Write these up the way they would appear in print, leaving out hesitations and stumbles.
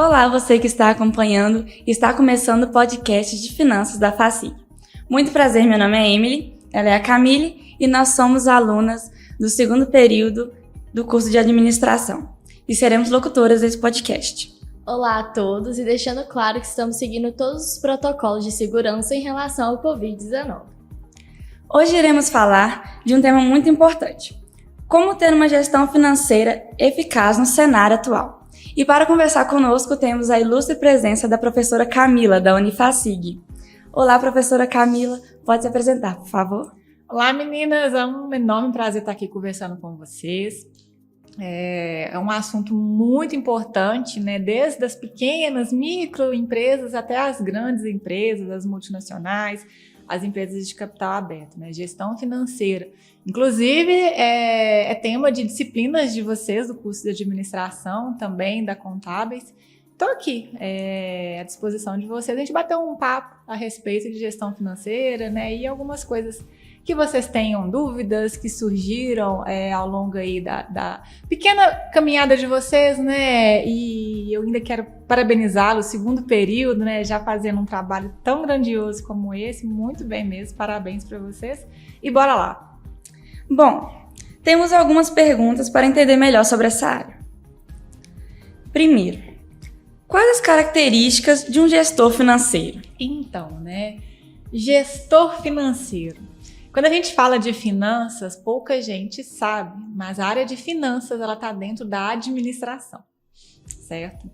Olá, você que está acompanhando e está começando o podcast de finanças da FACIG. Muito prazer, meu nome é Emily, ela é a Camille e nós somos alunas do segundo período do curso de administração e seremos locutoras desse podcast. Olá a todos e deixando claro que estamos seguindo todos os protocolos de segurança em relação ao Covid-19. Hoje iremos falar de um tema muito importante: como ter uma gestão financeira eficaz no cenário atual. E para conversar conosco temos a ilustre presença da professora Camila, da Unifacig. Olá, professora Camila, pode se apresentar, por favor? Olá, meninas, é um enorme prazer estar aqui conversando com vocês. É um assunto muito importante, né? Desde as pequenas microempresas até as grandes empresas, as multinacionais, as empresas de capital aberto, né? Gestão financeira. Inclusive, é tema de disciplinas de vocês, do curso de administração, também da Contábeis. Estou aqui à disposição de vocês. A gente bateu um papo a respeito de gestão financeira, né? E algumas coisas que vocês tenham dúvidas, que surgiram ao longo aí da pequena caminhada de vocês, né? E eu ainda quero parabenizá-los, segundo período, né? Já fazendo um trabalho tão grandioso como esse, muito bem mesmo, parabéns para vocês. E bora lá! Bom, temos algumas perguntas para entender melhor sobre essa área. Primeiro, quais as características de um gestor financeiro? Então, né? Gestor financeiro. Quando a gente fala de finanças, pouca gente sabe, mas a área de finanças ela está dentro da administração, certo?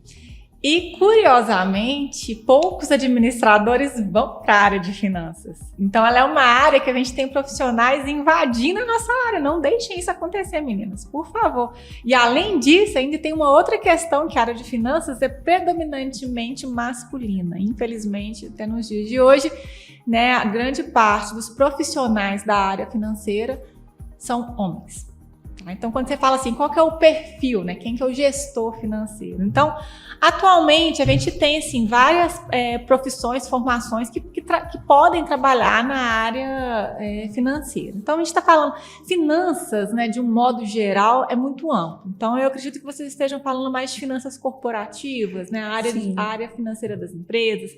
E, curiosamente, poucos administradores vão para a área de finanças. Então, ela é uma área que a gente tem profissionais invadindo a nossa área. Não deixem isso acontecer, meninas, por favor. E, além disso, ainda tem uma outra questão, que a área de finanças é predominantemente masculina. Infelizmente, até nos dias de hoje, né, a grande parte dos profissionais da área financeira são homens. Então, quando você fala assim, qual que é o perfil, né? Quem que é o gestor financeiro? Então, atualmente, a gente tem, assim, várias profissões, formações que podem trabalhar na área financeira. Então, a gente está falando, finanças, né, de um modo geral, é muito amplo. Então, eu acredito que vocês estejam falando mais de finanças corporativas, né? A área financeira das empresas,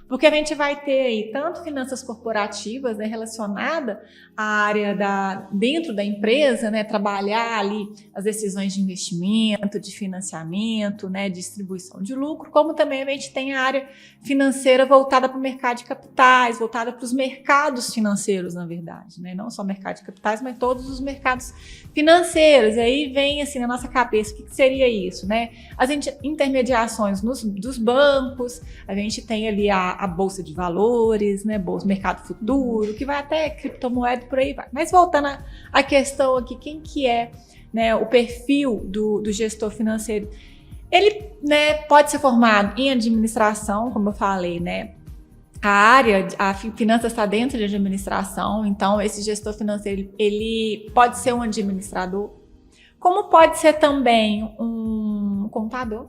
porque a gente vai ter aí tanto finanças corporativas, né, relacionada à área dentro da empresa, né, trabalhar ali as decisões de investimento, de financiamento, né, distribuição de lucro, como também a gente tem a área financeira voltada para o mercado de capitais, voltada para os mercados financeiros, na verdade, né, não só mercado de capitais, mas todos os mercados financeiros. E aí vem assim na nossa cabeça, o que seria isso, né? As intermediações dos bancos, a gente tem ali a bolsa de valores, né, mercado futuro, que vai até criptomoeda, por aí vai. Mas voltando à questão aqui, quem que é, né, o perfil do gestor financeiro? Ele, né, pode ser formado em administração, como eu falei, né? A finanças está dentro de administração, então esse gestor financeiro ele pode ser um administrador, como pode ser também um contador,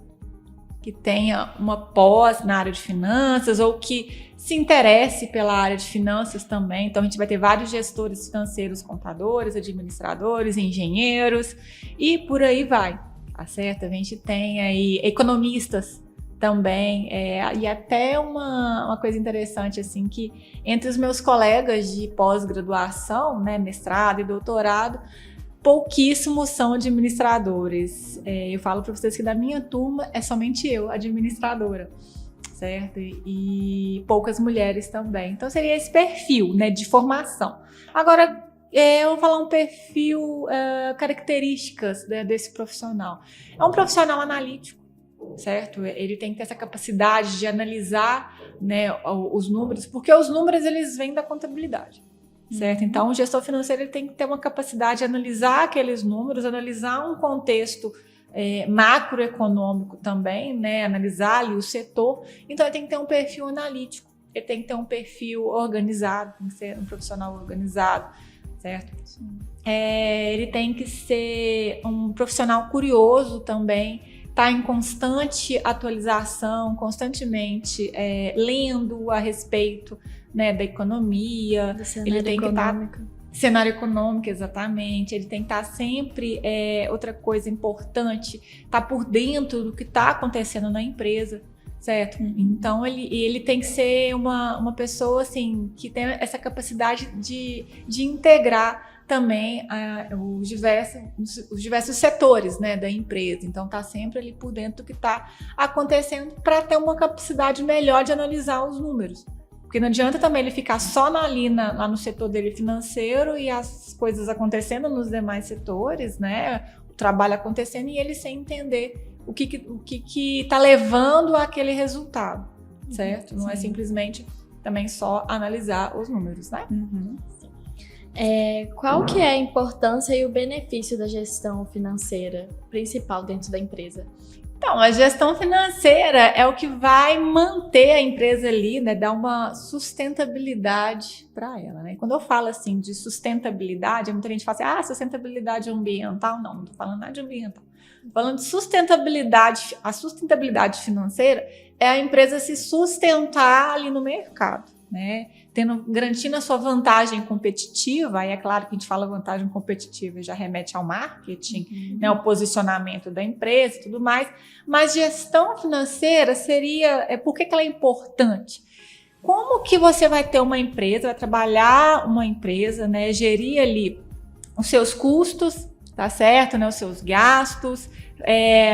que tenha uma pós na área de finanças ou que se interesse pela área de finanças também. Então, a gente vai ter vários gestores financeiros, contadores, administradores, engenheiros e por aí vai, tá certo? A gente tem aí economistas também, e até uma coisa interessante, assim, que entre os meus colegas de pós-graduação, né, mestrado e doutorado, pouquíssimos são administradores. Eu falo para vocês que da minha turma é somente eu, administradora, certo? E poucas mulheres também. Então seria esse perfil, né, de formação. Agora, eu vou falar um perfil, características, né, desse profissional. É um profissional analítico, certo? Ele tem que ter essa capacidade de analisar, né, os números, porque os números eles vêm da contabilidade. Certo? Então, o gestor financeiro ele tem que ter uma capacidade de analisar aqueles números, analisar um contexto macroeconômico também, né? Analisar ali o setor. Então, ele tem que ter um perfil analítico, ele tem que ter um perfil organizado, tem que ser um profissional organizado, certo? Ele tem que ser um profissional curioso também, tá em constante atualização, constantemente lendo a respeito, né, da economia, ele tem que estar Cenário econômico, exatamente. Ele tem que estar sempre, outra coisa importante, estar por dentro do que está acontecendo na empresa, certo? Então, ele tem que ser uma pessoa, assim, que tem essa capacidade de integrar também os diversos setores, né, da empresa. Então, está sempre ali por dentro do que está acontecendo para ter uma capacidade melhor de analisar os números. Porque não adianta também ele ficar só lá no setor dele financeiro e as coisas acontecendo nos demais setores, né, o trabalho acontecendo e ele sem entender o que está levando àquele resultado, certo? Não é simplesmente também só analisar os números, né? Qual que é a importância e o benefício da gestão financeira principal dentro da empresa? Então, a gestão financeira é o que vai manter a empresa ali, né, dar uma sustentabilidade para ela, né? Quando eu falo assim de sustentabilidade, muita gente fala assim, sustentabilidade ambiental, não estou falando nada de ambiental. Tô falando de sustentabilidade, a sustentabilidade financeira é a empresa se sustentar ali no mercado, né? Garantindo a sua vantagem competitiva, aí é claro que a gente fala vantagem competitiva já remete ao marketing, né, ao posicionamento da empresa e tudo mais, mas gestão financeira seria, por que ela é importante? Como que você vai ter uma empresa, vai trabalhar uma empresa, né, gerir ali os seus custos, tá certo, né, os seus gastos,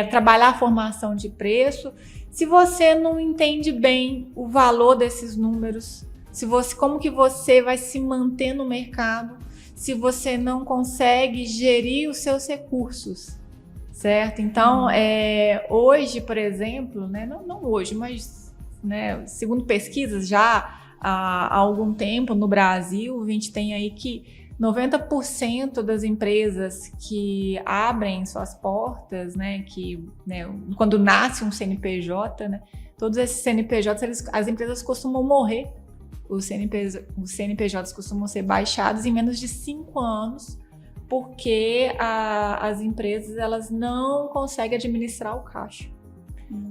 trabalhar a formação de preço, se você não entende bem o valor desses números, como que você vai se manter no mercado se você não consegue gerir os seus recursos, certo? Então, hoje, por exemplo, né, não hoje, mas, né, segundo pesquisas já há algum tempo no Brasil, a gente tem aí que 90% das empresas que abrem suas portas, né, quando nasce um CNPJ, né, todos esses CNPJs, as empresas costumam morrer. Os CNPJs costumam ser baixados em menos de 5 anos, porque as empresas elas não conseguem administrar o caixa.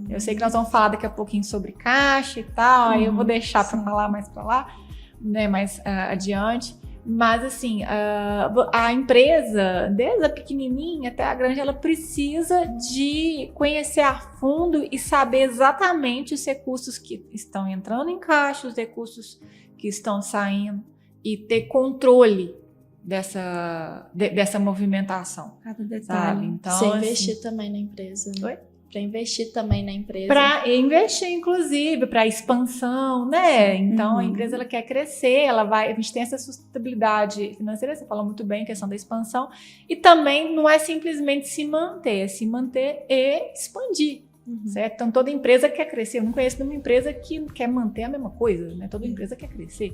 Eu sei que nós vamos falar daqui a pouquinho sobre caixa e tal, aí eu vou deixar para falar mais para lá, né, mais adiante. Mas assim, a empresa, desde a pequenininha até a grande, ela precisa de conhecer a fundo e saber exatamente os recursos que estão entrando em caixa, os recursos que estão saindo e ter controle dessa movimentação. Cada detalhe. Sabe? Então, Você investir também na empresa. Né? Oi? Para investir também na empresa. Para investir, inclusive, para expansão, né? Então, a empresa ela quer crescer, a gente tem essa sustentabilidade financeira, você falou muito bem, questão da expansão, e também não é simplesmente se manter, é se manter e expandir, certo? Então, toda empresa quer crescer. Eu não conheço nenhuma empresa que quer manter a mesma coisa, né? Toda empresa quer crescer.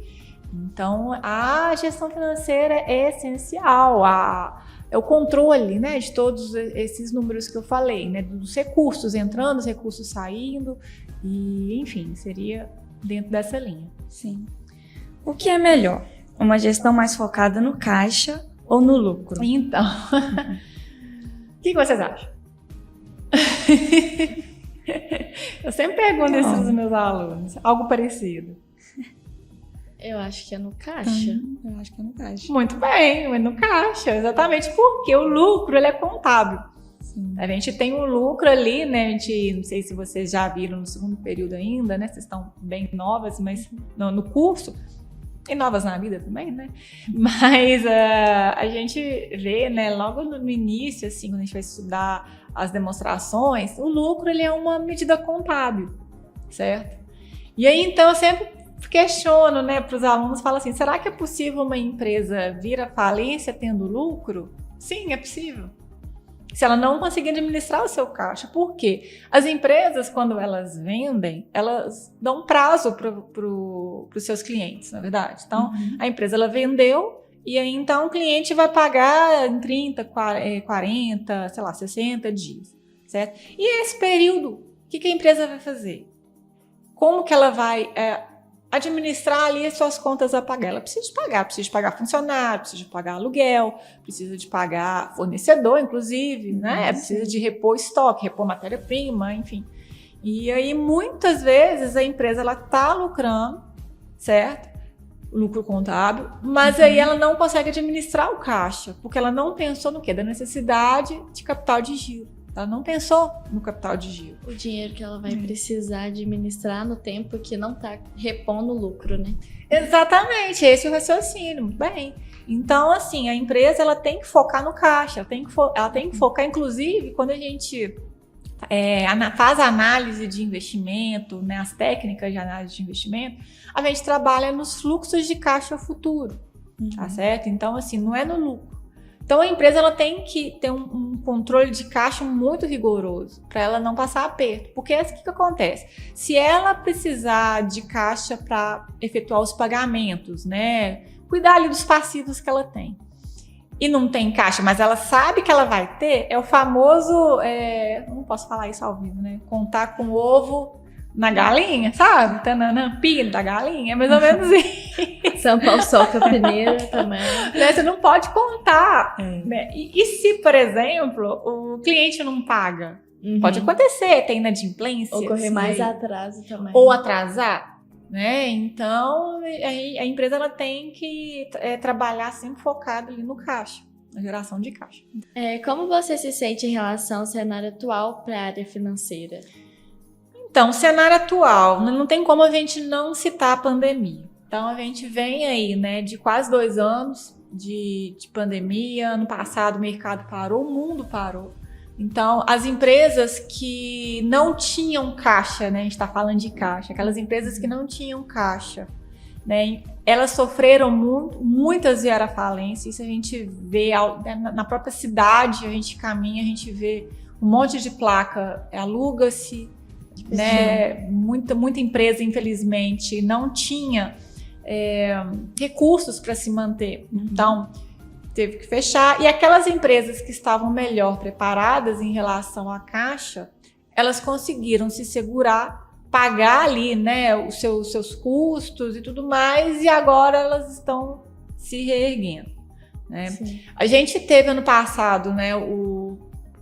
Então, a gestão financeira é essencial, é o controle, né, de todos esses números que eu falei, né, dos recursos entrando, os recursos saindo, e enfim, seria dentro dessa linha. Sim. O que é melhor? Uma gestão mais focada no caixa ou no lucro? Então, o que vocês acham? Eu sempre pergunto isso aos meus alunos, algo parecido. Eu acho que é no caixa. Eu acho que é no caixa. Muito bem, é no caixa, exatamente porque o lucro ele é contábil. Sim. A gente tem um lucro ali, né? Não sei se vocês já viram no segundo período ainda, né? Vocês estão bem novas, mas no curso, e novas na vida também, né? Mas a gente vê, né? Logo no início, assim, quando a gente vai estudar as demonstrações, o lucro ele é uma medida contábil, certo? E aí, então, eu sempre questiono, né, para os alunos, falo assim, será que é possível uma empresa vir à falência tendo lucro? Sim, é possível. Se ela não conseguir administrar o seu caixa. Por quê? As empresas, quando elas vendem, elas dão prazo para os seus clientes, na verdade. Então, a empresa ela vendeu e aí então o cliente vai pagar em 30, 40, sei lá, 60 dias, certo? E esse período, o que a empresa vai fazer? Como que ela vai administrar ali as suas contas a pagar? Ela precisa de pagar funcionário, precisa de pagar aluguel, precisa de pagar fornecedor, inclusive, né? Precisa de repor estoque, repor matéria-prima, enfim. E aí, muitas vezes, a empresa ela tá lucrando, certo? lucro contábil, mas aí ela não consegue administrar o caixa, porque ela não pensou no quê? Da necessidade de capital de giro. Ela não pensou no capital de giro. O dinheiro que ela vai precisar administrar no tempo que não está repondo o lucro, né? Exatamente, esse é o raciocínio, muito bem. Então, assim, a empresa ela tem que focar no caixa, ela tem que focar, inclusive, quando a gente faz a análise de investimento, né, as técnicas de análise de investimento, a gente trabalha nos fluxos de caixa futuro, tá certo? Então, assim, não é no lucro. Então, a empresa ela tem que ter um controle de caixa muito rigoroso para ela não passar aperto. Porque o que acontece? Se ela precisar de caixa para efetuar os pagamentos, né, cuidar ali dos passivos que ela tem, e não tem caixa, mas ela sabe que ela vai ter, é o famoso, não posso falar isso ao vivo, né? Contar com o ovo na galinha, sabe? Tananã, pilha da galinha, é mais ou menos isso. São Paulo soca primeiro também. Né? Você não pode contar. Né? E se, por exemplo, o cliente não paga? Pode acontecer, tem inadimplência. Ocorrer mais atraso também. Ou atrasar. Né? Então, a empresa ela tem que trabalhar sempre focada ali no caixa, na geração de caixa. Como você se sente em relação ao cenário atual para a área financeira? Então, o cenário atual, não tem como a gente não citar a pandemia. Então, a gente vem aí, né, de quase 2 anos de pandemia. Ano passado o mercado parou, o mundo parou. Então, as empresas que não tinham caixa, né, a gente está falando de caixa, aquelas empresas que não tinham caixa, né, elas sofreram muito, muitas vieram à falência. Isso a gente vê na própria cidade, a gente caminha, a gente vê um monte de placa, aluga-se, né, muita empresa, infelizmente, não tinha recursos para se manter. Então, teve que fechar. E aquelas empresas que estavam melhor preparadas em relação à caixa, elas conseguiram se segurar, pagar ali, né, os seus custos e tudo mais, e agora elas estão se reerguendo. Né? A gente teve ano passado, né,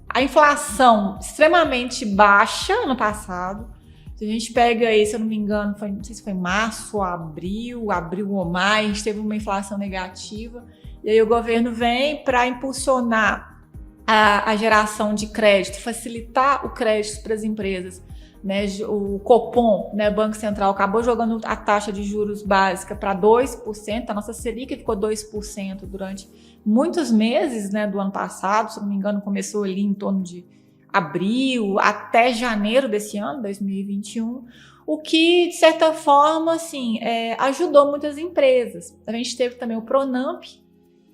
a inflação extremamente baixa ano passado. Se a gente pega aí, se eu não me engano, não sei se foi março, abril ou maio, a gente teve uma inflação negativa. E aí o governo vem para impulsionar a geração de crédito, facilitar o crédito para as empresas. Né? O Copom, né, Banco Central, acabou jogando a taxa de juros básica para 2%. A nossa Selic ficou 2% durante muitos meses, né, do ano passado. Se não me engano, começou ali em torno de abril até janeiro desse ano, 2021. O que, de certa forma, assim, ajudou muitas empresas. A gente teve também o Pronamp,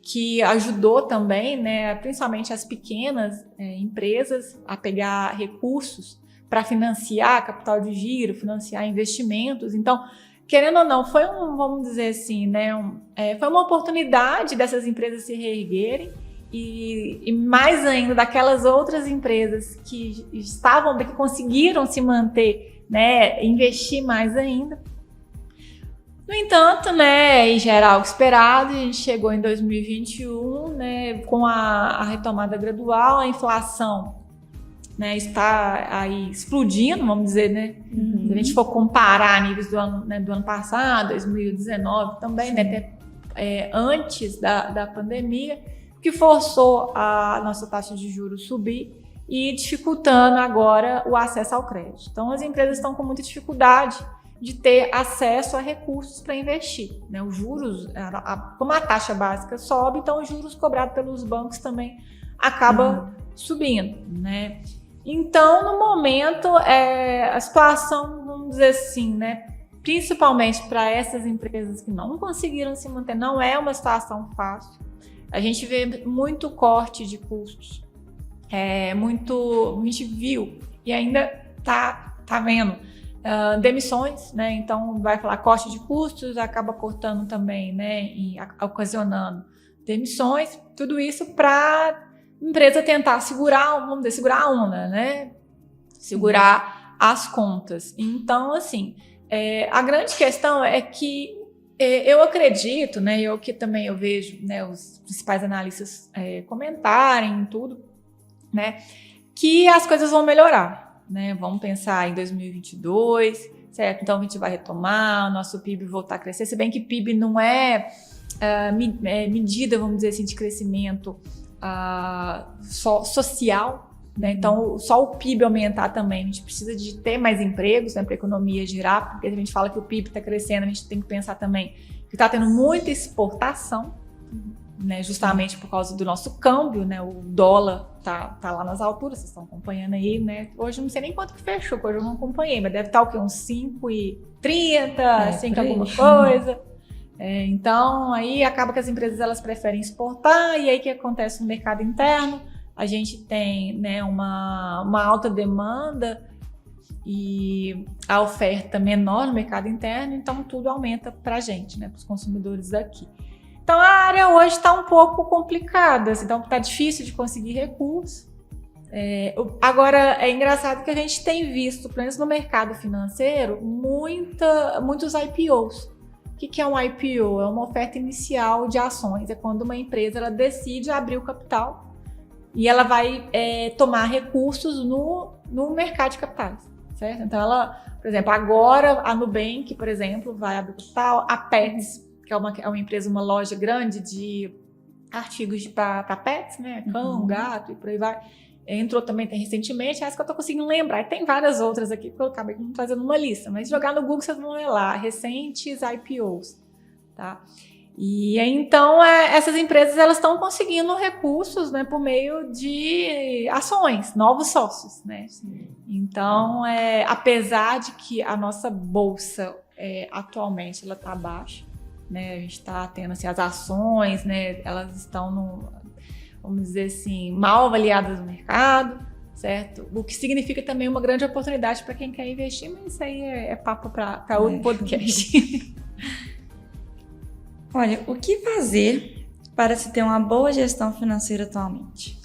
que ajudou também, né, principalmente as pequenas empresas a pegar recursos para financiar capital de giro, financiar investimentos. Então, querendo ou não, foi vamos dizer assim, né, foi uma oportunidade dessas empresas se reerguerem e mais ainda daquelas outras empresas que que conseguiram se manter, né, investir mais ainda. No entanto, né, e já era algo esperado, a gente chegou em 2021, né, com a retomada gradual, a inflação, né, está aí explodindo, vamos dizer, né? Se a gente for comparar níveis do ano passado, 2019 também, né, até antes da pandemia, que forçou a nossa taxa de juros subir e dificultando agora o acesso ao crédito. Então, as empresas estão com muita dificuldade de ter acesso a recursos para investir. Né? Os juros, como a taxa básica sobe, então os juros cobrados pelos bancos também acabam subindo. Né? Então, no momento, a situação, vamos dizer assim, né, principalmente para essas empresas que não conseguiram se manter, não é uma situação fácil. A gente vê muito corte de custos, a gente viu e ainda tá vendo demissões, né? Então vai falar corte de custos, acaba cortando também, né? E ocasionando demissões, tudo isso para a empresa tentar segurar a onda, né? Segurar as contas. Então, assim, a grande questão é que eu acredito, né, que também eu vejo, né, os principais analistas comentarem tudo, né, que as coisas vão melhorar, né, vamos pensar em 2022, certo? Então a gente vai retomar, o nosso PIB voltar a crescer, se bem que PIB não é medida, vamos dizer assim, de crescimento só social, né? Então só o PIB aumentar também, a gente precisa de ter mais empregos, né, para a economia girar, porque a gente fala que o PIB está crescendo, a gente tem que pensar também que está tendo muita exportação, né, justamente por causa do nosso câmbio, né, o dólar tá lá nas alturas, vocês estão acompanhando aí, né, hoje não sei nem quanto que fechou, porque hoje eu não acompanhei, mas deve estar o quê? Uns 5,30, 5 alguma coisa. Então aí acaba que as empresas elas preferem exportar, e aí o que acontece no mercado interno? A gente tem, né, uma alta demanda e a oferta menor no mercado interno, então tudo aumenta para a gente, né, para os consumidores daqui. Então a área hoje está um pouco complicada, assim, então está difícil de conseguir recursos. Agora é engraçado que a gente tem visto, pelo menos no mercado financeiro, muitos IPOs. O que é um IPO? É uma oferta inicial de ações, é quando uma empresa ela decide abrir o capital e ela vai tomar recursos no mercado de capitais. Certo? Então ela, por exemplo, agora a Nubank, por exemplo, vai abrir o capital, a Pets, que é uma empresa, uma loja grande de artigos para pets, né? Cão, gato e por aí vai. Entrou também recentemente, essa que eu estou conseguindo lembrar. E tem várias outras aqui, porque eu acabei não trazendo uma lista. Mas jogar no Google, vocês vão ver lá, recentes IPOs. Tá? E então, essas empresas elas estão conseguindo recursos, né, por meio de ações, novos sócios. Né? Então, apesar de que a nossa bolsa atualmente ela está baixa, né, a gente está tendo assim, as ações, né, elas estão, vamos dizer assim, mal avaliadas no mercado, certo? O que significa também uma grande oportunidade para quem quer investir, mas isso aí é papo para outro podcast. Olha, o que fazer para se ter uma boa gestão financeira atualmente?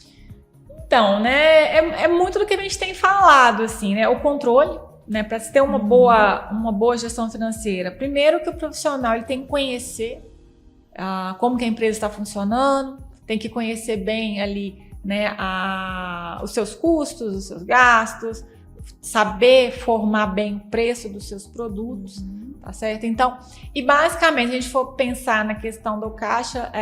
Então, né, é muito do que a gente tem falado, assim, né, o controle, né, para se ter uma boa gestão financeira. Primeiro que o profissional ele tem que conhecer como que a empresa está funcionando, tem que conhecer bem ali, né, os seus custos, os seus gastos, saber formar bem o preço dos seus produtos. Tá certo? Então, e basicamente, se a gente for pensar na questão do caixa,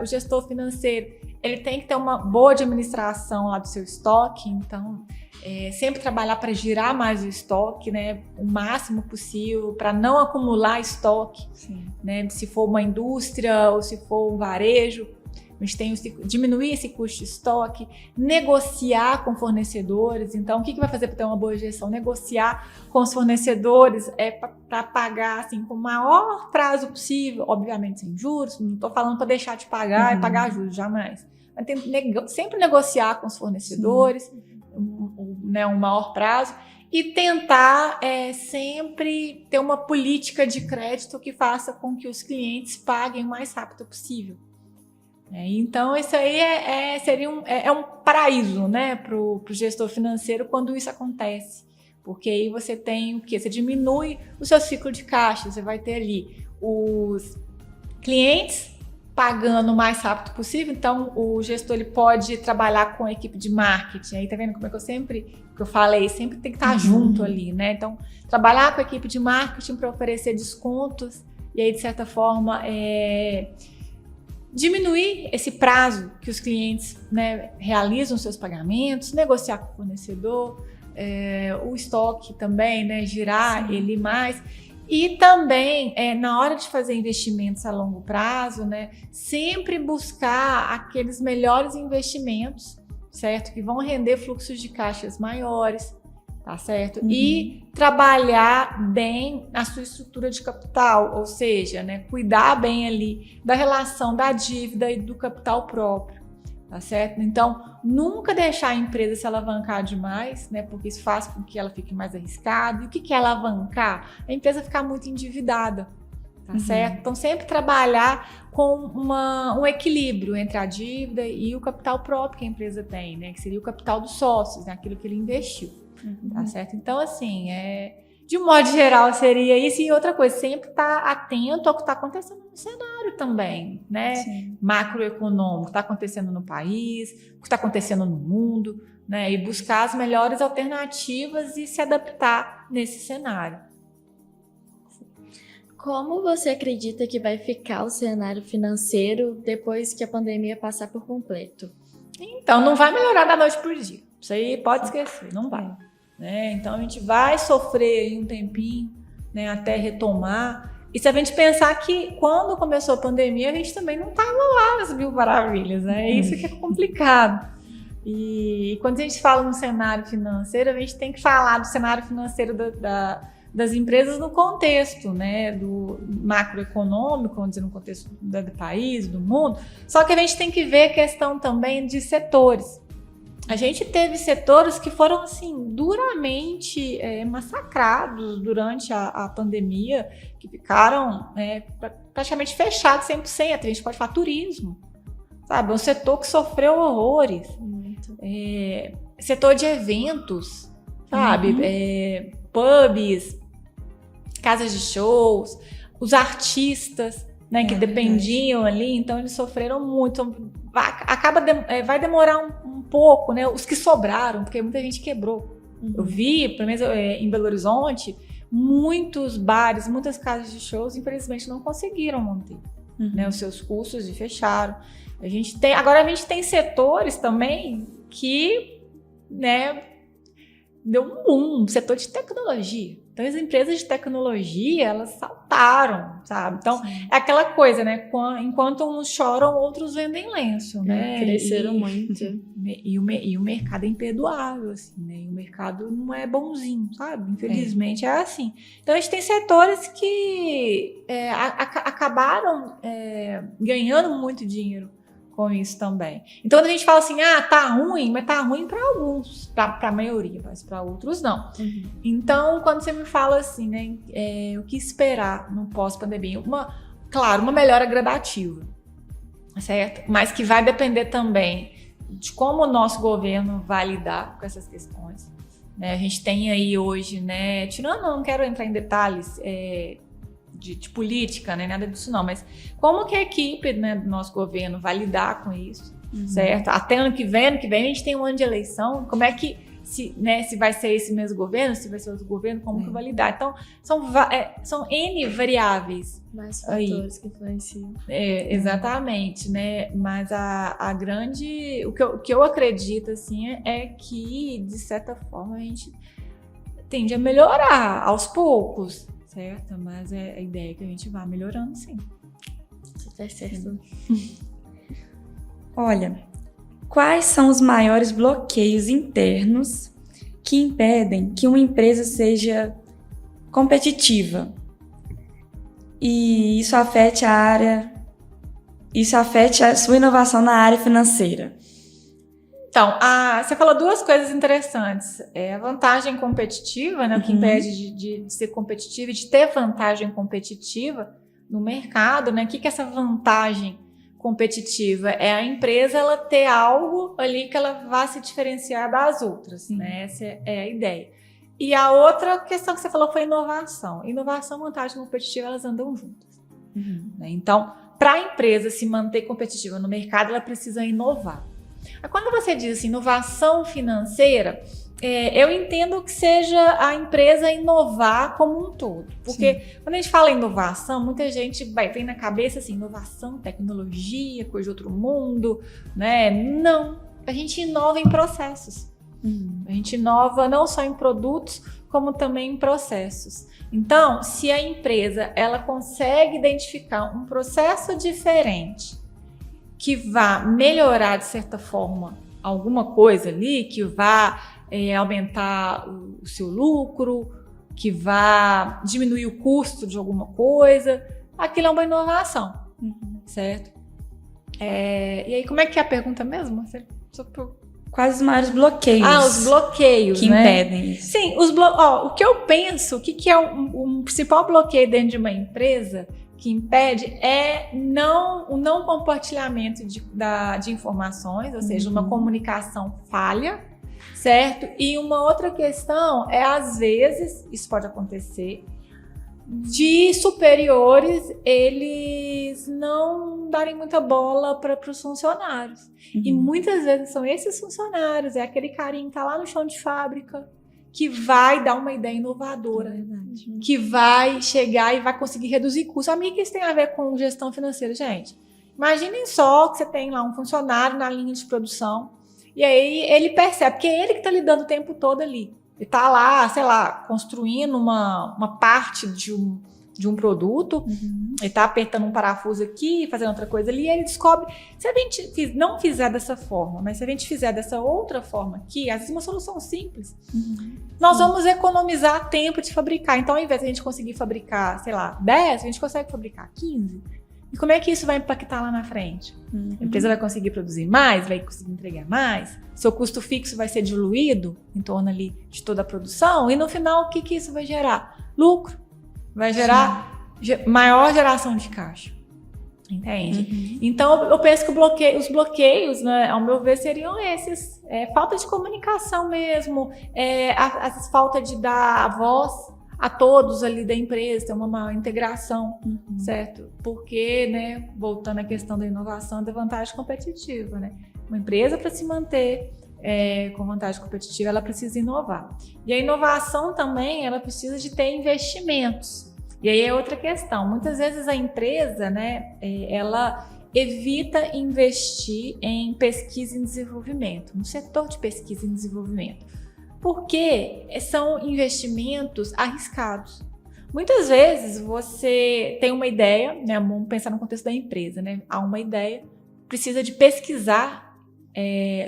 o gestor financeiro, ele tem que ter uma boa administração lá do seu estoque, então, sempre trabalhar para girar mais o estoque, né, o máximo possível, para não acumular estoque, né, se for uma indústria ou se for um varejo, a gente tem que diminuir esse custo de estoque, negociar com fornecedores. Então, o que vai fazer para ter uma boa gestão? Negociar com os fornecedores para pagar assim, com o maior prazo possível, obviamente sem juros, não estou falando para deixar de pagar e pagar juros, jamais. Mas tem que sempre negociar com os fornecedores, um maior prazo, e tentar sempre ter uma política de crédito que faça com que os clientes paguem o mais rápido possível. Então, isso aí seria um paraíso, né, para o gestor financeiro quando isso acontece. Porque aí você tem o quê? Você diminui o seu ciclo de caixa, você vai ter ali os clientes pagando o mais rápido possível, então o gestor ele pode trabalhar com a equipe de marketing. Aí tá vendo como é que eu falei, sempre tem que estar junto ali, né? Então, trabalhar com a equipe de marketing para oferecer descontos e aí, de certa forma, diminuir esse prazo que os clientes, né, realizam seus pagamentos, negociar com o fornecedor, o estoque também, né, girar ele mais. E também, na hora de fazer investimentos a longo prazo, né, sempre buscar aqueles melhores investimentos, certo? Que vão render fluxos de caixas maiores, tá certo? E trabalhar bem a sua estrutura de capital, ou seja, né, cuidar bem ali da relação da dívida e do capital próprio, tá certo? Então, nunca deixar a empresa se alavancar demais, né, porque isso faz com que ela fique mais arriscada. E o que é alavancar? A empresa ficar muito endividada, tá certo? Então, sempre trabalhar com um equilíbrio entre a dívida e o capital próprio que a empresa tem, né, que seria o capital dos sócios, né, aquilo que ele investiu. Tá certo? Então, assim, de um modo geral seria isso. E outra coisa, sempre estar atento ao que está acontecendo no cenário também, né? Sim. Macroeconômico, o que está acontecendo no país, o que está acontecendo no mundo, né? E buscar as melhores alternativas e se adaptar nesse cenário. Como você acredita que vai ficar o cenário financeiro depois que a pandemia passar por completo? Então, não vai melhorar da noite para o dia. Isso aí pode esquecer, não vai. Né? Então, a gente vai sofrer aí um tempinho, né, até retomar. E se a gente pensar que quando começou a pandemia, a gente também não estava lá nas mil maravilhas, né? É isso que é complicado. E quando a gente fala no cenário financeiro, a gente tem que falar do cenário financeiro das empresas no contexto, né, do macroeconômico, vamos dizer, no contexto do país, do mundo. Só que a gente tem que ver a questão também de setores. A gente teve setores que foram, assim, duramente massacrados durante a pandemia, que ficaram praticamente fechados 100%. A gente pode falar turismo, sabe? É um setor que sofreu horrores. Setor de eventos, sabe? Pubs, casas de shows, os artistas, né, que dependiam ali, então eles sofreram muito. Vai demorar um pouco, né? Os que sobraram, porque muita gente quebrou. Eu vi, pelo menos em Belo Horizonte, muitos bares, muitas casas de shows, infelizmente não conseguiram manter, né, os seus custos e fecharam. Agora a gente tem setores também que, né, deu um boom, setor de tecnologia. Então, as empresas de tecnologia, elas saltaram, sabe? Então, é aquela coisa, né? Enquanto uns choram, outros vendem lenço, né? Cresceram muito. E o mercado é imperdoável, assim, né? E o mercado não é bonzinho, sabe? Infelizmente, é assim. Então, a gente tem setores que acabaram ganhando muito dinheiro com isso também. Então, quando a gente fala assim, tá ruim, mas tá ruim para alguns, para a maioria, mas para outros não. Então, quando você me fala assim, né, o que esperar no pós-pandemia? Claro, uma melhora gradativa, certo? Mas que vai depender também de como o nosso governo vai lidar com essas questões. Né? A gente tem aí hoje, né, não quero entrar em detalhes, de política, né? Nada disso não, mas como que a equipe, né, do nosso governo vai lidar com isso, certo? Até ano que vem a gente tem um ano de eleição, como é que, se vai ser esse mesmo governo, se vai ser outro governo, como que vai lidar? Então, são N variáveis. Mais fatores que influenciam. Exatamente, né? Mas o que eu acredito, assim, é que, de certa forma, a gente tende a melhorar aos poucos, certo? Mas a ideia é que a gente vá melhorando, sim. Tá certo. Olha, quais são os maiores bloqueios internos que impedem que uma empresa seja competitiva? E isso afete a sua inovação na área financeira. Então, você falou duas coisas interessantes. A vantagem competitiva, né, o que impede de ser competitiva e de ter vantagem competitiva no mercado, né? O que é essa vantagem competitiva? É a empresa ela ter algo ali que ela vá se diferenciar das outras, né? Essa é a ideia. E a outra questão que você falou foi inovação. Inovação e vantagem competitiva, elas andam juntas. Né? Então, para a empresa se manter competitiva no mercado, ela precisa inovar. Quando você diz assim, inovação financeira, eu entendo que seja a empresa inovar como um todo. Porque quando a gente fala em inovação, muita gente vem na cabeça assim, inovação, tecnologia, coisa de outro mundo, né? Não, a gente inova em processos. A gente inova não só em produtos, como também em processos. Então, se a empresa ela consegue identificar um processo diferente que vá melhorar, de certa forma, alguma coisa ali, que vá aumentar o seu lucro, que vá diminuir o custo de alguma coisa, aquilo é uma inovação, certo? E aí, como é que é a pergunta mesmo? Quais os maiores bloqueios? Os bloqueios, que impedem isso. Sim, o que eu penso, o que é um principal bloqueio dentro de uma empresa que impede é o não compartilhamento de informações, ou seja, uma comunicação falha, certo? E uma outra questão às vezes, isso pode acontecer, de superiores eles não darem muita bola para os funcionários. E muitas vezes são esses funcionários, aquele carinha que está lá no chão de fábrica, que vai dar uma ideia inovadora, que vai chegar e vai conseguir reduzir custos. Amiga, que isso tem a ver com gestão financeira, gente? Imaginem só que você tem lá um funcionário na linha de produção e aí ele percebe, porque é ele que está lidando o tempo todo ali. Ele está lá, sei lá, construindo uma parte de um produto, ele está apertando um parafuso aqui, fazendo outra coisa ali, e ele descobre, se a gente não fizer dessa forma, mas se a gente fizer dessa outra forma aqui, às vezes uma solução simples, nós vamos economizar tempo de fabricar. Então, ao invés de a gente conseguir fabricar, sei lá, 10, a gente consegue fabricar 15. E como é que isso vai impactar lá na frente? A empresa vai conseguir produzir mais, vai conseguir entregar mais, seu custo fixo vai ser diluído em torno ali de toda a produção, e no final, o que isso vai gerar? Lucro. Vai gerar maior geração de caixa. Entende? Então, eu penso que os bloqueios, né, ao meu ver, seriam esses. Falta de comunicação mesmo, a falta de dar a voz a todos ali da empresa, ter uma maior integração, certo? Porque, né, voltando à questão da inovação, da vantagem competitiva, né? Uma empresa, para se manter com vantagem competitiva, ela precisa inovar. E a inovação também, ela precisa de ter investimentos. E aí é outra questão. Muitas vezes a empresa, né, ela evita investir em pesquisa e desenvolvimento, no setor de pesquisa e desenvolvimento, porque são investimentos arriscados. Muitas vezes você tem uma ideia, né, vamos pensar no contexto da empresa, né, há uma ideia, precisa de pesquisar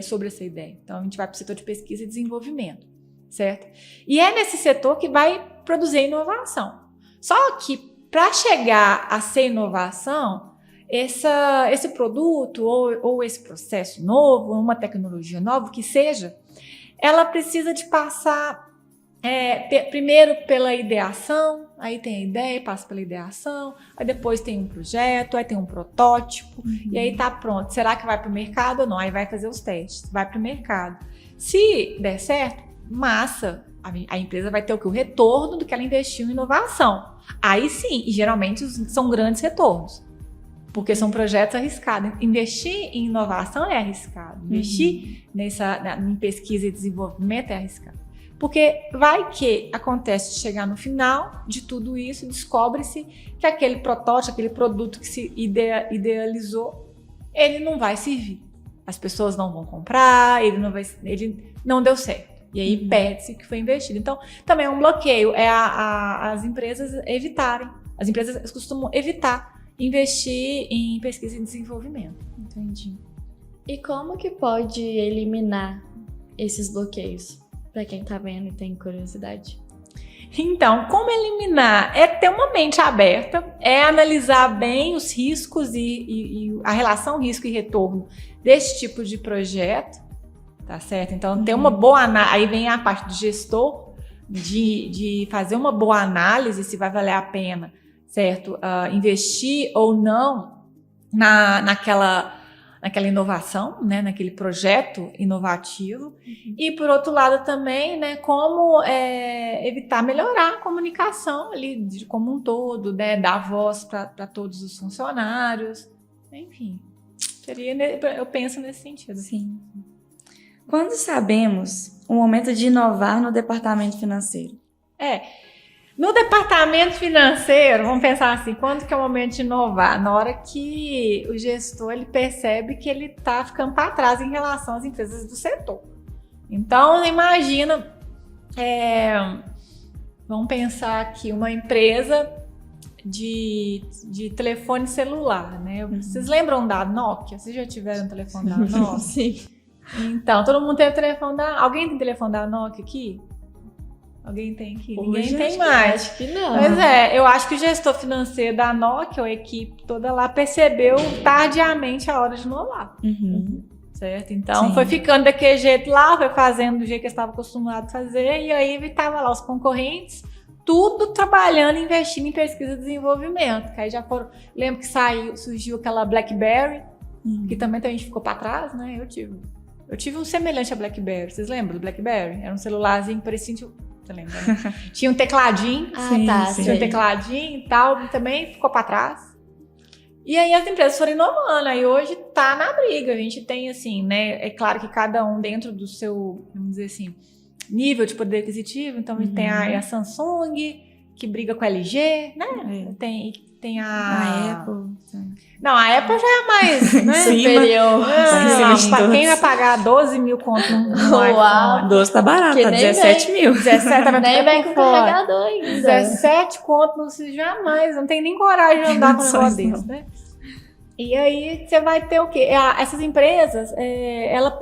sobre essa ideia. Então, a gente vai para o setor de pesquisa e desenvolvimento, certo? E é nesse setor que vai produzir inovação. Só que, para chegar a ser inovação, esse produto ou esse processo novo, uma tecnologia nova, que seja, ela precisa de passar primeiro pela ideação, aí tem a ideia, passa pela ideação, aí depois tem um projeto, aí tem um protótipo, e aí tá pronto. Será que vai para o mercado ou não? Aí vai fazer os testes, vai para o mercado. Se der certo, massa, a empresa vai ter o retorno do que ela investiu em inovação. Aí sim, e geralmente são grandes retornos, porque são projetos arriscados. Investir em inovação é arriscado, investir em pesquisa e desenvolvimento é arriscado. Porque vai que acontece de chegar no final de tudo isso, descobre-se que aquele protótipo, aquele produto que se idealizou, ele não vai servir. As pessoas não vão comprar, ele não deu certo. E aí perde-se o que foi investido. Então, também é um bloqueio, as empresas evitarem. As empresas costumam evitar investir em pesquisa e desenvolvimento. Entendi. E como que pode eliminar esses bloqueios? Para quem tá vendo e tem curiosidade. Então, como eliminar? É ter uma mente aberta, é analisar bem os riscos e a relação risco e retorno desse tipo de projeto, tá certo? Então, ter uma boa análise, aí vem a parte do gestor, de fazer uma boa análise se vai valer a pena, certo? Investir ou não naquela inovação, né, naquele projeto inovativo. E, por outro lado, também, né, como evitar melhorar a comunicação ali, como um todo, né, dar voz para todos os funcionários. Enfim, eu penso nesse sentido. Sim. Quando sabemos o momento de inovar no departamento financeiro? No departamento financeiro, vamos pensar assim, quando que é o momento de inovar? Na hora que o gestor ele percebe que ele está ficando para trás em relação às empresas do setor. Então, imagina, vamos pensar aqui, uma empresa de telefone celular, né? Vocês lembram da Nokia? Vocês já tiveram telefone da Nokia? Sim. Então, todo mundo teve telefone da... Alguém tem telefone da Nokia aqui? Alguém tem aqui? Ninguém tem mais. Acho que não. Pois eu acho que o gestor financeiro da Nokia, a equipe toda lá, percebeu tardiamente a hora de inovar. Certo? Então, Sim. foi ficando daquele jeito lá, foi fazendo do jeito que eles estavam acostumados a fazer, e aí estava lá os concorrentes, tudo trabalhando, investindo em pesquisa e desenvolvimento. Que aí já foram... Lembro que surgiu aquela BlackBerry, que também a gente ficou para trás, né? Eu tive um semelhante a BlackBerry. Vocês lembram do BlackBerry? Era um celularzinho que parecia... Você lembra, né? Tinha um tecladinho. Tinha um tecladinho e tal. Também ficou para trás. E aí as empresas foram inovando. Aí hoje tá na briga. A gente tem assim, né? É claro que cada um dentro do seu, vamos dizer assim, nível de poder aquisitivo. Então, a gente tem a Samsung, que briga com a LG, né? Tem a Apple. Não, a Apple já é mais, né? Superior. Pra quem vai pagar 12 mil conto no iPhone? 12 tá barato, Que tá nem 17 mil. 17, tá Nem vem com fora. carregador ainda. 17 conto, não se jamais, não tem nem coragem de andar com um negócio desse, né? E aí você vai ter o quê? Essas empresas,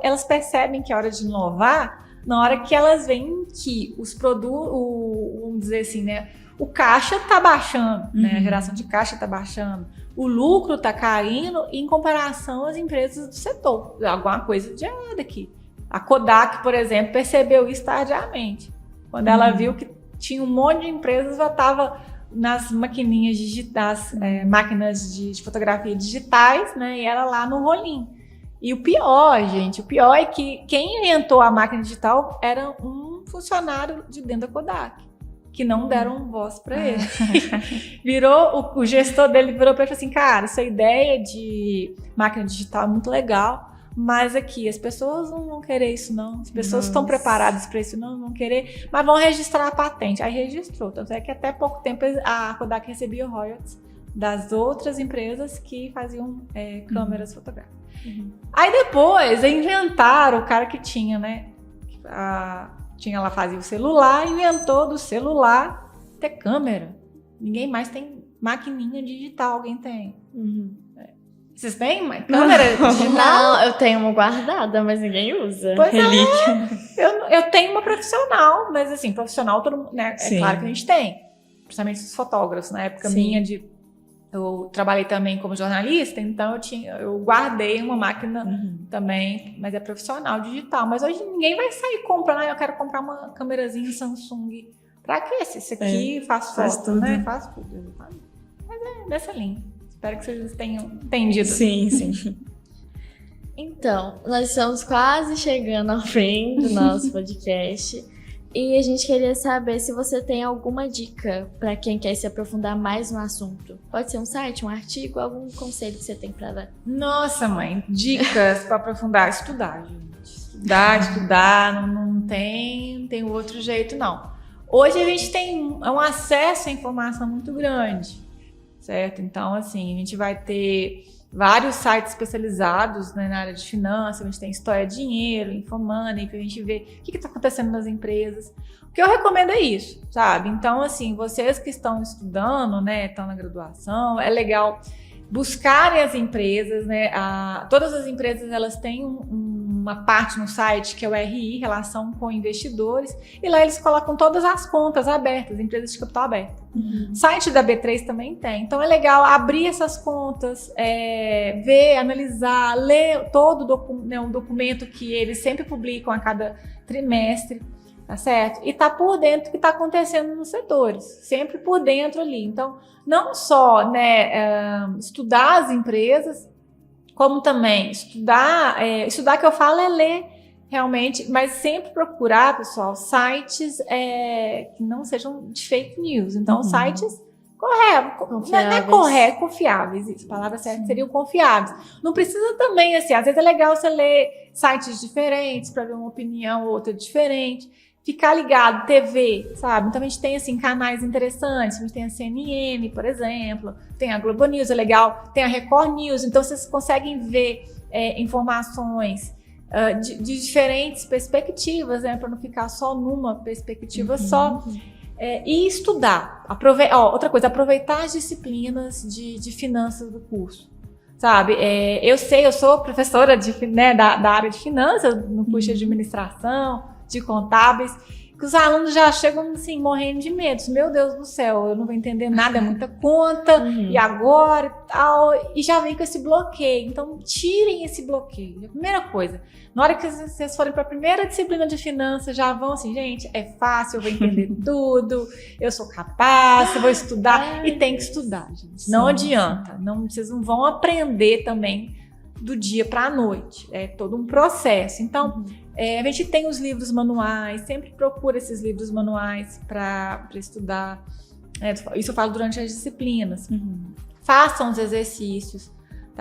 elas percebem que é hora de inovar na hora que elas veem que os produtos, vamos dizer assim, né? O caixa tá baixando, né? A geração de caixa tá baixando. O lucro tá caindo em comparação às empresas do setor. Alguma coisa de errado aqui. A Kodak, por exemplo, percebeu isso tardiamente. Quando ela viu que tinha um monte de empresas já estava nas maquininhas digitais, máquinas de fotografia digitais, né? E era lá no rolinho. E o pior, gente, é que quem inventou a máquina digital era um funcionário de dentro da Kodak, que não deram voz para ele. O gestor dele virou para ele e falou assim, cara, essa ideia de máquina digital é muito legal, mas aqui as pessoas não vão querer isso não, as pessoas estão preparadas para isso não vão querer, mas vão registrar a patente. Aí registrou, tanto é que até pouco tempo a Kodak recebia royalties das outras empresas que faziam câmeras fotográficas. Aí depois inventaram o cara que tinha, né, ela fazia o celular, inventou do celular ter câmera. Ninguém mais tem maquininha digital, alguém tem. Vocês têm câmera digital? Não, eu tenho uma guardada, mas ninguém usa. Pois eu tenho uma profissional, mas assim, profissional, todo mundo, né? É claro que a gente tem. Principalmente os fotógrafos. Na época minha eu trabalhei também como jornalista, então eu guardei uma máquina também, mas é profissional, digital. Mas hoje ninguém vai sair comprando, eu quero comprar uma câmerazinha Samsung. Pra quê? Se isso aqui faz foto, né? Faz tudo. Mas é nessa linha. Espero que vocês tenham entendido. Sim. Então, nós estamos quase chegando ao fim do nosso podcast. E a gente queria saber se você tem alguma dica para quem quer se aprofundar mais no assunto. Pode ser um site, um artigo, algum conselho que você tem para dar. Nossa, mãe, dicas para aprofundar. Estudar, gente. Estudar, não tem outro jeito, não. Hoje a gente tem um acesso à informação muito grande, certo? Então, assim, a gente vai ter vários sites especializados, né, na área de finanças, a gente tem História Dinheiro, Infomoney, que a gente vê o que está acontecendo nas empresas. O que eu recomendo é isso, sabe? Então, assim, vocês que estão estudando, né, estão na graduação, é legal buscarem as empresas, né? Todas as empresas, elas têm uma parte no site que é o RI, Relação com Investidores, e lá eles colocam todas as contas abertas, empresas de capital aberto. Site da B3 também tem. Então é legal abrir essas contas, ver, analisar, ler todo um documento que eles sempre publicam a cada trimestre, tá certo? E tá por dentro do que está acontecendo nos setores, sempre por dentro ali. Então, não só, né, estudar as empresas, como também estudar que eu falo é ler realmente, mas sempre procurar, pessoal, sites que não sejam de fake news. Então, sites confiáveis. Isso, a palavra certa seria confiáveis. Não precisa também, assim, às vezes é legal você ler sites diferentes para ver uma opinião ou outra diferente. Ficar ligado, TV, sabe? Então a gente tem, assim, canais interessantes. A gente tem a CNN, por exemplo, tem a Globo News, é legal, tem a Record News. Então vocês conseguem ver informações de diferentes perspectivas, né? Para não ficar só numa perspectiva só. E estudar. Outra coisa, aproveitar as disciplinas de finanças do curso. Sabe? Eu sou professora da área de finanças, no curso de administração, de contábeis, que os alunos já chegam assim, morrendo de medo. Meu Deus do céu, eu não vou entender nada, é muita conta, e agora e tal, e já vem com esse bloqueio. Então, tirem esse bloqueio. A primeira coisa, na hora que vocês forem para a primeira disciplina de finanças, já vão assim, gente, é fácil, eu vou entender tudo, eu sou capaz, eu vou estudar, e tem que estudar, gente. Não adianta, vocês não vão aprender também do dia para a noite, é todo um processo. Então, a gente tem os livros manuais, sempre procura esses livros manuais para estudar. Isso eu falo durante as disciplinas. Façam os exercícios,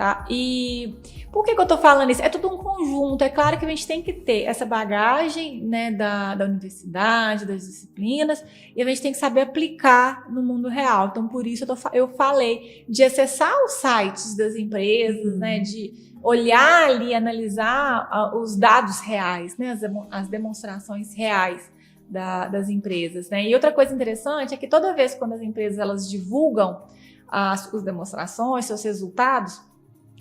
tá? E por que eu tô falando isso? É tudo um conjunto. É claro que a gente tem que ter essa bagagem, né, da universidade, das disciplinas, e a gente tem que saber aplicar no mundo real. Então, por isso eu falei de acessar os sites das empresas, né, de olhar ali, analisar os dados reais, né, as demonstrações reais das empresas, né? E outra coisa interessante é que toda vez quando as empresas elas divulgam as demonstrações, seus resultados,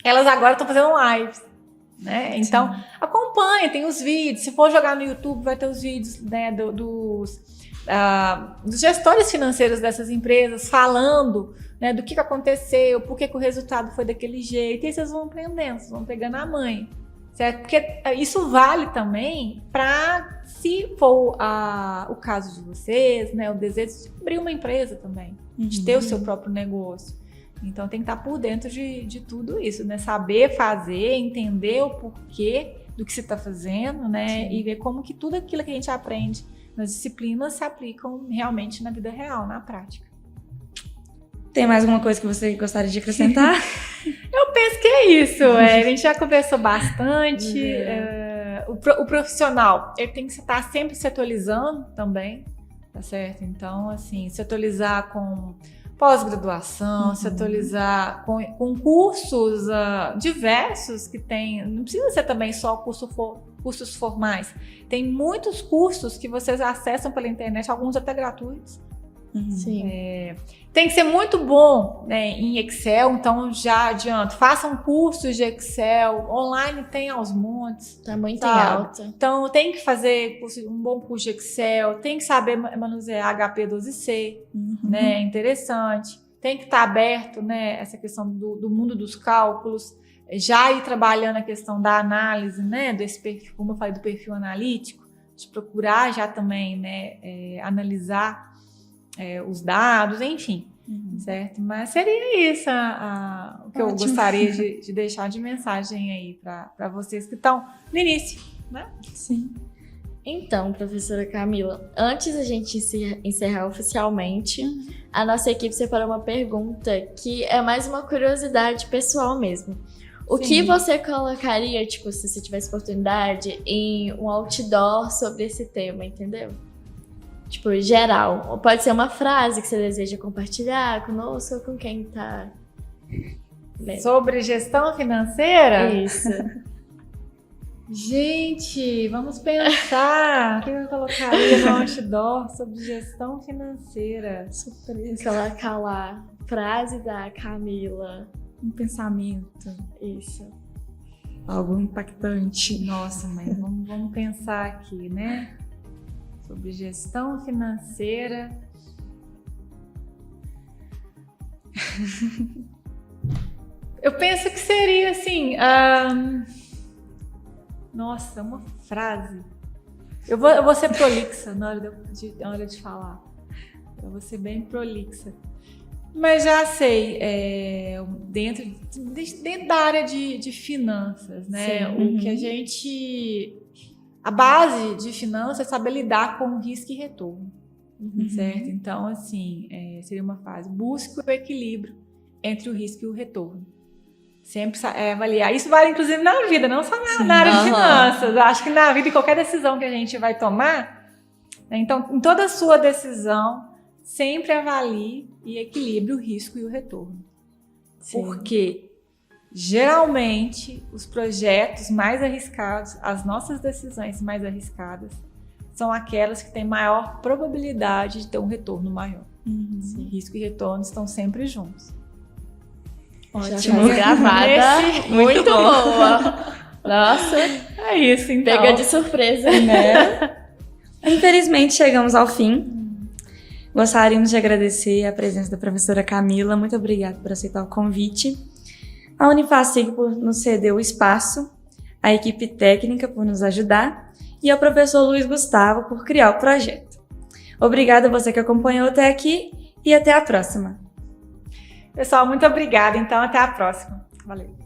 elas agora estão fazendo lives, né? Então, acompanha, tem os vídeos. Se for jogar no YouTube, vai ter os vídeos, né, dos gestores financeiros dessas empresas falando, né, do que aconteceu, por que o resultado foi daquele jeito. E aí vocês vão aprendendo, vocês vão pegando a manha, certo? Porque isso vale também para, se for o caso de vocês, né, o desejo de abrir uma empresa também, de ter o seu próprio negócio. Então tem que estar por dentro de tudo isso, né? Saber fazer, entender o porquê do que você está fazendo, né? Sim. E ver como que tudo aquilo que a gente aprende nas disciplinas se aplicam realmente na vida real, na prática. Tem mais alguma coisa que você gostaria de acrescentar? Eu penso que é isso. A gente já conversou bastante. O profissional, ele tem que estar sempre se atualizando também, tá certo? Então, assim, se atualizar com pós-graduação, se atualizar com cursos diversos que tem. Não precisa ser também só cursos formais. Tem muitos cursos que vocês acessam pela internet, alguns até gratuitos. Sim. Tem que ser muito bom, né, em Excel, então já adianto. Façam cursos de Excel, online tem aos montes. Tá muito sabe? em alta. Então tem que fazer um bom curso de Excel, tem que saber manusear HP12C, né, é interessante. Tem que estar aberto, né, essa questão do mundo dos cálculos, já ir trabalhando a questão da análise, né, desse perfil, como eu falei, do perfil analítico, de procurar já também, né, analisar os dados, enfim, certo? Mas seria isso o que eu gostaria de deixar de mensagem aí para vocês que estão no início, né? Sim. Então, professora Camila, antes da gente encerrar oficialmente, a nossa equipe separou uma pergunta que é mais uma curiosidade pessoal mesmo. O que você colocaria, tipo, se você tivesse oportunidade, em um outdoor sobre esse tema, entendeu? Tipo, geral. Pode ser uma frase que você deseja compartilhar conosco ou com quem tá lendo. Sobre gestão financeira? Isso. Gente, vamos pensar. O que eu colocaria no outdoor sobre gestão financeira? Surpresa. Colocar lá, frase da Camila. Um pensamento. Isso. Algo impactante. Nossa, mãe, vamos pensar aqui, né? Sobre gestão financeira. Eu penso que seria assim. Nossa, uma frase. Eu vou ser prolixa na hora de falar. Eu vou ser bem prolixa. Mas já sei, dentro da área de finanças, né? Sim. O que a gente. A base de finanças é saber lidar com o risco e retorno, certo? Então, assim, seria uma frase: busque o equilíbrio entre o risco e o retorno. Sempre avaliar. Isso vale, inclusive, na vida, não só na área de finanças. Acho que na vida, em qualquer decisão que a gente vai tomar, né? Então, em toda a sua decisão, sempre avalie e equilibre o risco e o retorno. Sim. Porque geralmente, os projetos mais arriscados, as nossas decisões mais arriscadas, são aquelas que têm maior probabilidade de ter um retorno maior. Risco e retorno estão sempre juntos. Ótimo. Gravada. Muito boa. Nossa. É isso, então. Pegou de surpresa, né? Infelizmente, chegamos ao fim. Gostaríamos de agradecer a presença da professora Camila. Muito obrigada por aceitar o convite. A Unifacig por nos ceder o espaço, a equipe técnica por nos ajudar e ao professor Luiz Gustavo por criar o projeto. Obrigada a você que acompanhou até aqui e até a próxima. Pessoal, muito obrigada. Então, até a próxima. Valeu.